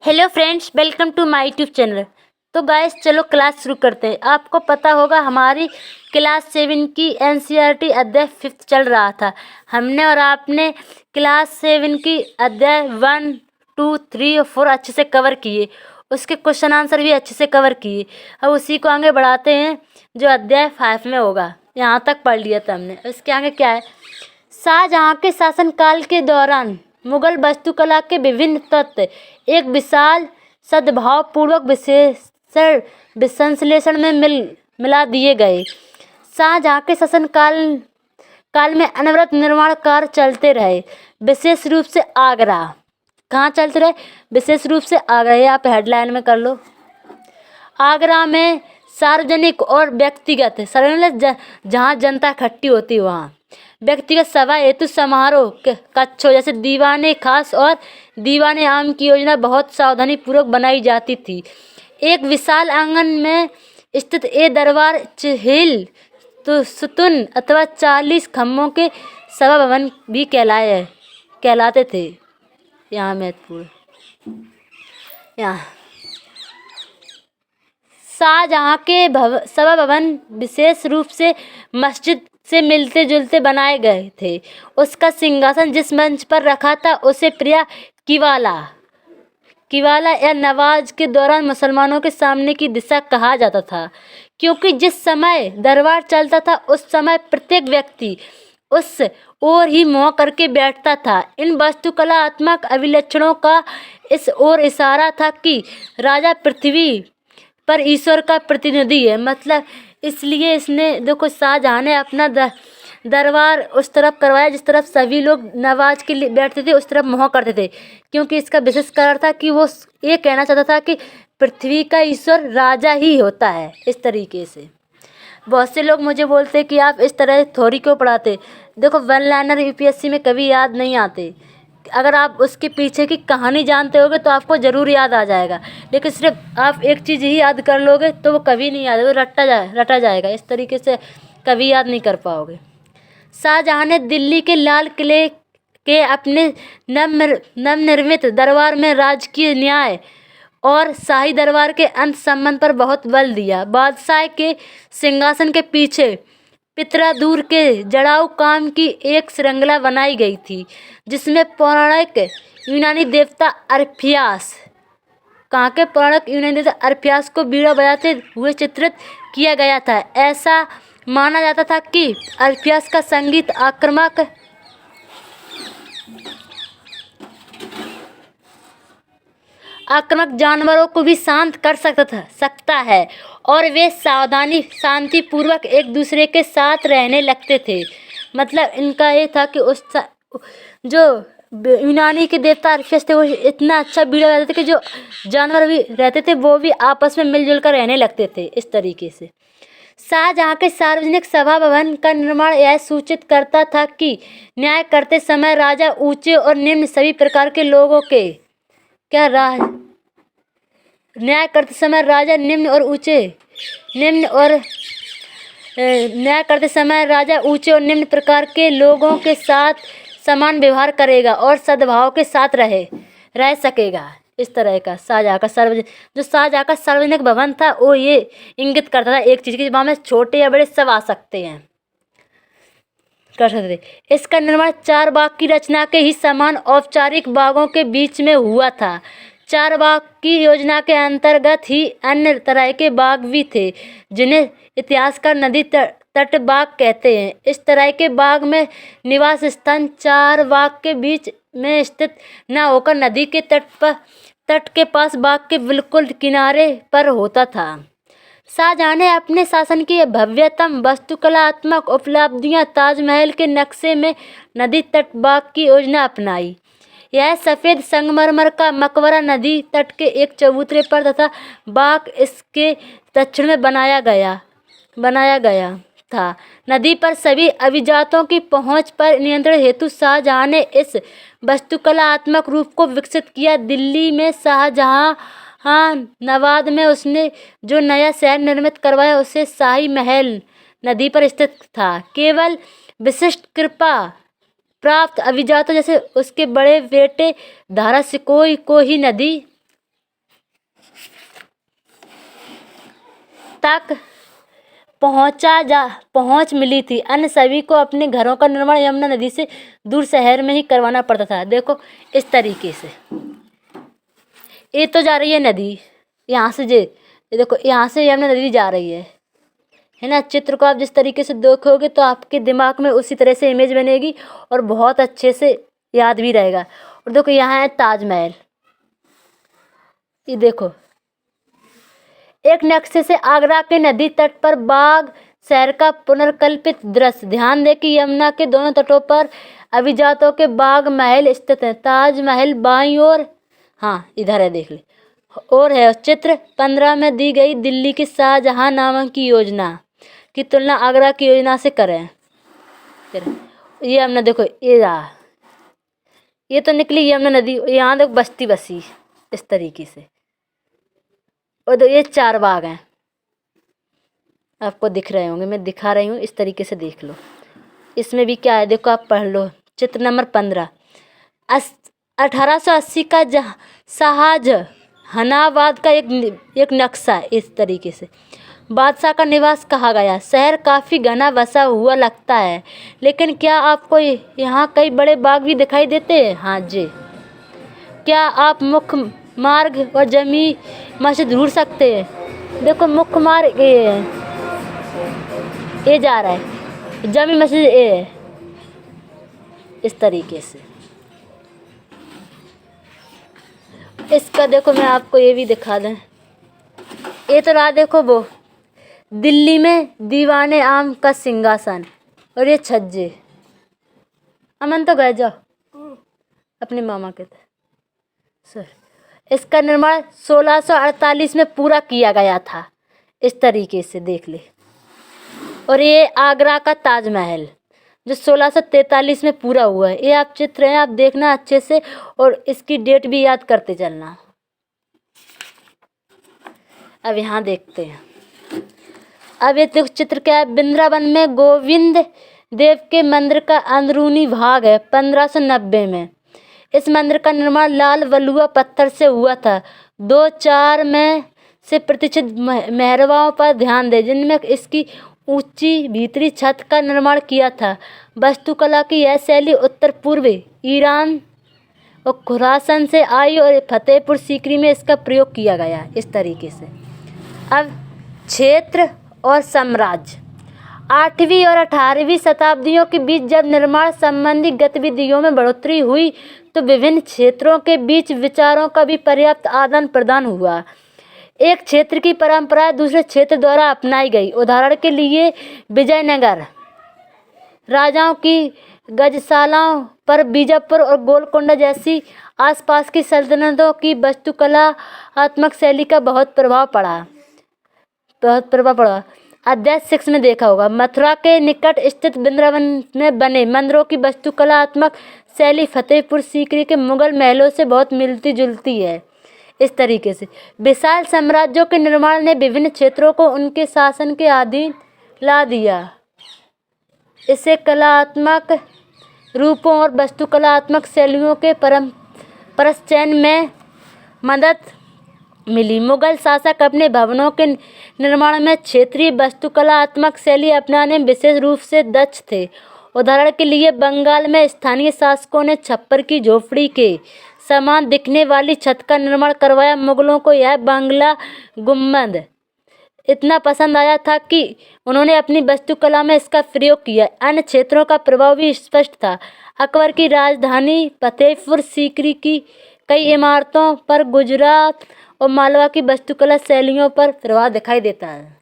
Hello friends, welcome to my YouTube channel. तो guys चलो class शुरू करते हैं। आपको पता होगा हमारी क्लास 7 की एनसीईआरटी अध्याय 5 चल रहा था। हमने और आपने क्लास 7 की अध्याय 1, 2, 3 और 4 अच्छे से कवर किए। उसके क्वेश्चन आंसर भी अच्छे से कवर किए। अब उसी को आगे बढ़ाते हैं जो अध्याय 5 में होगा। यहाँ तक पढ़ लिया था हमने। इसके आगे क्या है? शाहजहाँ के शासनकाल के दौरान मुगल वास्तुकला के विभिन्न तत्व एक विशाल सद्भावपूर्वक विश्लेषण में मिला दिए गए। शाहजहाँ के काल में अनवरत निर्माण कार्य चलते रहे, विशेष रूप से आगरा। कहाँ चलते रहे? विशेष रूप से आगरा। ये आप हेडलाइन में कर लो। आगरा में सार्वजनिक और व्यक्तिगत, सार्वजनिक जहाँ जनता इकट्ठी होती है वहाँ, व्यक्तिगत सभा हेतु समारोह कक्षों जैसे दीवाने खास और दीवाने आम की योजना बहुत सावधानी पूर्वक बनाई जाती थी। एक विशाल आंगन में स्थित ये दरबार चहेल तो सुतुन अथवा 40 खम्भों के सभा भवन भी कहलाते थे। यहाँ महत्वपूर्ण, यहाँ शाहजहाँ के सभा भवन विशेष रूप से मस्जिद से मिलते जुलते बनाए गए थे। उसका सिंहासन जिस मंच पर रखा था उसे प्रिया किवाला या नवाज के दौरान मुसलमानों के सामने की दिशा कहा जाता था, क्योंकि जिस समय दरबार चलता था उस समय प्रत्येक व्यक्ति उस ओर ही मुँह करके बैठता था। इन वास्तुकलात्मक अभिलक्षणों का इस ओर इशारा था कि राजा पृथ्वी पर ईश्वर का प्रतिनिधि है। मतलब इसलिए इसने देखो, शाहजहाँ ने अपना दरबार उस तरफ करवाया जिस तरफ सभी लोग नवाज के लिए बैठते थे, उस तरफ मुँह करते थे, क्योंकि इसका विशेष कारण था कि वो ये कहना चाहता था कि पृथ्वी का ईश्वर राजा ही होता है। इस तरीके से बहुत से लोग मुझे बोलते कि आप इस तरह थ्योरी क्यों पढ़ाते। देखो, वन लाइनर यूपीएससी में कभी याद नहीं आते। अगर आप उसके पीछे की कहानी जानते होगे तो आपको ज़रूर याद आ जाएगा, लेकिन सिर्फ आप एक चीज़ ही याद कर लोगे तो वो कभी नहीं याद, वो रटा जाएगा। इस तरीके से कभी याद नहीं कर पाओगे। शाहजहाँ ने दिल्ली के लाल किले के अपने नवनिर्मित दरबार में राजकीय न्याय और शाही दरबार के अंत संबंध पर बहुत बल दिया। बादशाह के सिंहासन के पीछे पितरादूर के जड़ाऊ काम की एक श्रृंखला बनाई गई थी, जिसमें पौराणिक यूनानी देवता अर्फियास, कहाँ के पौराणिक यूनानी देवता अर्फियास को बीड़ा बजाते हुए चित्रित किया गया था। ऐसा माना जाता था कि अर्फियास का संगीत आक्रामक जानवरों को भी शांत कर सकता है और वे शांतिपूर्वक एक दूसरे के साथ रहने लगते थे। मतलब इनका ये था कि जो यूनानी के देवता अर्फियस थे वो इतना अच्छा बीड़ा बजाते थे कि जो जानवर भी रहते थे वो भी आपस में मिलजुल कर रहने लगते थे। इस तरीके से शाहजहाँ के सार्वजनिक सभा भवन का निर्माण यह सूचित करता था कि न्याय करते समय राजा ऊंचे और निम्न सभी प्रकार के लोगों के न्याय करते समय राजा ऊंचे और निम्न प्रकार के लोगों के साथ समान व्यवहार करेगा और सद्भाव के साथ रह सकेगा। इस तरह का शाहजहाँ का सार्वजनिक भवन था वो ये इंगित करता था एक चीज़ की, वहाँ में छोटे या बड़े सब आ सकते हैं, कर सकते थे। इसका निर्माण 4 बाग की रचना के ही समान औपचारिक बागों के बीच में हुआ था। 4 बाग की योजना के अंतर्गत ही अन्य तरह के बाग भी थे, जिन्हें इतिहासकार नदी तट बाग कहते हैं। इस तरह के बाग में निवास स्थान 4 बाग के बीच में स्थित न होकर नदी के तट के पास बाग के बिल्कुल किनारे पर होता था। शाहजहाँ ने अपने शासन की भव्यतम वास्तुकलात्मक उपलब्धियां ताजमहल के नक्शे में नदी तट बाग की योजना अपनाई। यह सफ़ेद संगमरमर का मकबरा नदी तट के एक चबूतरे पर तथा बाग इसके दक्षिण में बनाया गया था। नदी पर सभी अभिजातों की पहुंच पर नियंत्रण हेतु शाहजहाँ ने इस वास्तुकलात्मक रूप को विकसित किया। दिल्ली में नवाद में उसने जो नया शहर निर्मित करवाया उसे शाही महल नदी पर स्थित था। केवल विशिष्ट कृपा प्राप्त अभिजातों जैसे उसके बड़े बेटे धारा सिकोई को ही नदी तक पहुंच मिली थी। अन्य सभी को अपने घरों का निर्माण यमुना नदी से दूर शहर में ही करवाना पड़ता था। देखो इस तरीके से ये तो जा रही है नदी, यहाँ से ये देखो यहाँ से यमुना नदी जा रही है ना। चित्र को आप जिस तरीके से देखोगे तो आपके दिमाग में उसी तरह से इमेज बनेगी और बहुत अच्छे से याद भी रहेगा। और देखो यहाँ है ताजमहल, ये देखो एक नक्शे से आगरा के नदी तट पर बाग शहर का पुनर्कल्पित दृश्य। ध्यान दें कि यमुना के दोनों तटों पर अभिजातों के बाग महल स्थित हैं। ताजमहल बाईं ओर, हाँ इधर है, देख ले, और है। चित्र 15 में दी गई दिल्ली की शाहजहां नामक की योजना की तुलना आगरा की योजना से करें। फिर ये यमुना देखो, ये तो निकली यमुना नदी, यहाँ देखो बस्ती बसी इस तरीके से। और ये 4 बाग हैं, आपको दिख रहे होंगे, मैं दिखा रही हूँ, इस तरीके से देख लो। इसमें भी क्या है देखो, आप पढ़ लो। चित्र नंबर 15 1880 का शाहजहानाबाद का एक नक्शा इस तरीके से। बादशाह का निवास कहा गया। शहर काफ़ी घना बसा हुआ लगता है, लेकिन क्या आपको यहाँ कई बड़े बाग भी दिखाई देते हैं? हाँ जी। क्या आप मुख्य मार्ग और जमी मस्जिद ढूंढ सकते हैं? देखो मुख्य मार्ग ये जा रहा है, जमी मस्जिद ये है, इस तरीके से। इसका देखो मैं आपको ये भी दिखा दें, ये तो रहा देखो वो दिल्ली में दीवाने आम का सिंहासन, और ये छज्जे। अमन तो गए जाओ अपने मामा के सर। इसका निर्माण 1648 में पूरा किया गया था, इस तरीके से देख ले। और ये आगरा का ताजमहल जो 1643 में पूरा हुआ है। ये आप चित्र हैं, आप देखना अच्छे से और इसकी डेट भी याद करते चलना। अब यहाँ देखते हैं, अब ये चित्र क्या है, वृंदावन में गोविंद देव के मंदिर का अंदरूनी भाग है 1590 में। इस मंदिर का निर्माण लाल बलुआ पत्थर से हुआ था। 2-4 में से प्रतिष्ठित मेहराबों पर ध्यान दें, जिनमें इसकी ऊंची भीतरी छत का निर्माण किया था। वास्तुकला की यह शैली उत्तर पूर्वी ईरान और खुरासान से आई और फतेहपुर सीकरी में इसका प्रयोग किया गया, इस तरीके से। अब क्षेत्र और साम्राज्य। 8वीं और 18वीं शताब्दियों के बीच जब निर्माण संबंधी गतिविधियों में बढ़ोतरी हुई तो विभिन्न क्षेत्रों के बीच विचारों का भी पर्याप्त आदान प्रदान हुआ। एक क्षेत्र की परंपरा दूसरे क्षेत्र द्वारा अपनाई गई। उदाहरण के लिए विजयनगर राजाओं की गजशालाओं पर बीजापुर और गोलकोंडा जैसी आसपास की सल्तनतों की वास्तुकलात्मक शैली का बहुत प्रभाव पड़ा। अध्याय 6 में देखा होगा। मथुरा के निकट स्थित वृंदावन में बने मंदिरों की वास्तुकलात्मक शैली फतेहपुर सीकरी के मुगल महलों से बहुत मिलती जुलती है, इस तरीके से। विशाल साम्राज्यों के निर्माण ने विभिन्न क्षेत्रों को उनके शासन के अधीन ला दिया। इससे कलात्मक रूपों और वास्तुकलात्मक शैलियों के परस्चयन में मदद मिली। मुगल शासक अपने भवनों के निर्माण में क्षेत्रीय वास्तुकलात्मक शैली अपनाने में विशेष रूप से दक्ष थे। उदाहरण के लिए बंगाल में स्थानीय शासकों ने छप्पर की झोपड़ी के समान दिखने वाली छत का निर्माण करवाया। मुगलों को यह बांग्ला गुम्बद इतना पसंद आया था कि उन्होंने अपनी वास्तुकला में इसका प्रयोग किया। अन्य क्षेत्रों का प्रभाव भी स्पष्ट था। अकबर की राजधानी फतेहपुर सीकरी की कई इमारतों पर गुजरात और मालवा की वास्तुकला शैलियों पर प्रभाव दिखाई देता है,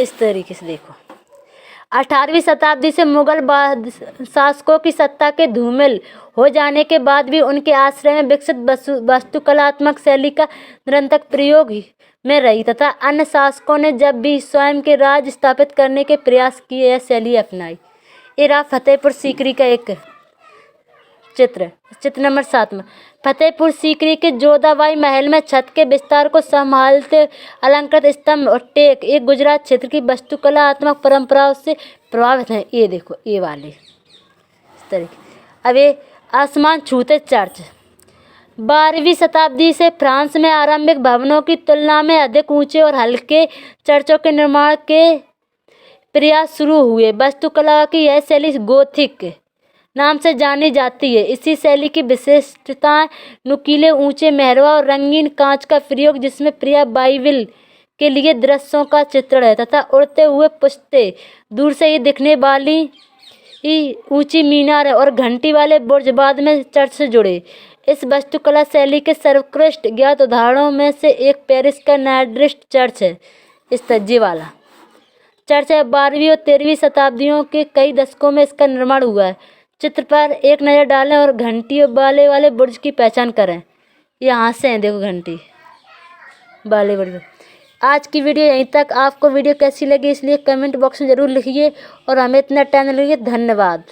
इस तरीके से देखो। 18वीं शताब्दी से मुगल शासकों की सत्ता के धूमिल हो जाने के बाद भी उनके आश्रय में विकसित वास्तुकलात्मक शैली का निरंतर प्रयोग में रही तथा अन्य शासकों ने जब भी स्वयं के राज स्थापित करने के प्रयास किए यह शैली अपनाई। ये रहा फतेहपुर सीकरी का एक चित्र नंबर 7 में। फतेहपुर सीकरी के जोधाबाई महल में छत के विस्तार को संभालते अलंकृत स्तंभ और टेक एक गुजरात क्षेत्र की वास्तुकलात्मक परंपराओं से प्रभावित हैं। ये देखो ये वाले इस तरीके। अब ये आसमान छूते चर्च 12वीं शताब्दी से फ्रांस में आरंभिक भवनों की तुलना में अधिक ऊंचे और हल्के चर्चों के निर्माण के प्रयास शुरू हुए। वास्तुकला की यह शैली गोथिक नाम से जानी जाती है। इसी शैली की विशेषताएं नुकीले ऊंचे मेहराब और रंगीन कांच का प्रयोग, जिसमें प्रिया बाइबिल के लिए दृश्यों का चित्रण है, तथा उड़ते हुए पुष्ते, दूर से ही दिखने वाली ऊंची मीनार और घंटी वाले बुर्ज बाद में चर्च से जुड़े। इस वास्तुकला शैली के सर्वोत्कृष्ट ज्ञात उदाहरणों में से एक पेरिस का नाइट चर्च है। इस तज्जे वाला चर्च है। 12वीं और 13वीं शताब्दियों के कई दशकों में इसका निर्माण हुआ है। चित्र पर एक नज़र डालें और घंटी वाले बुर्ज की पहचान करें। यहाँ से हैं, देखो घंटी वाले बुर्ज। आज की वीडियो यहीं तक। आपको वीडियो कैसी लगी इसलिए कमेंट बॉक्स में ज़रूर लिखिए और हमें इतना टाइम लगे। धन्यवाद।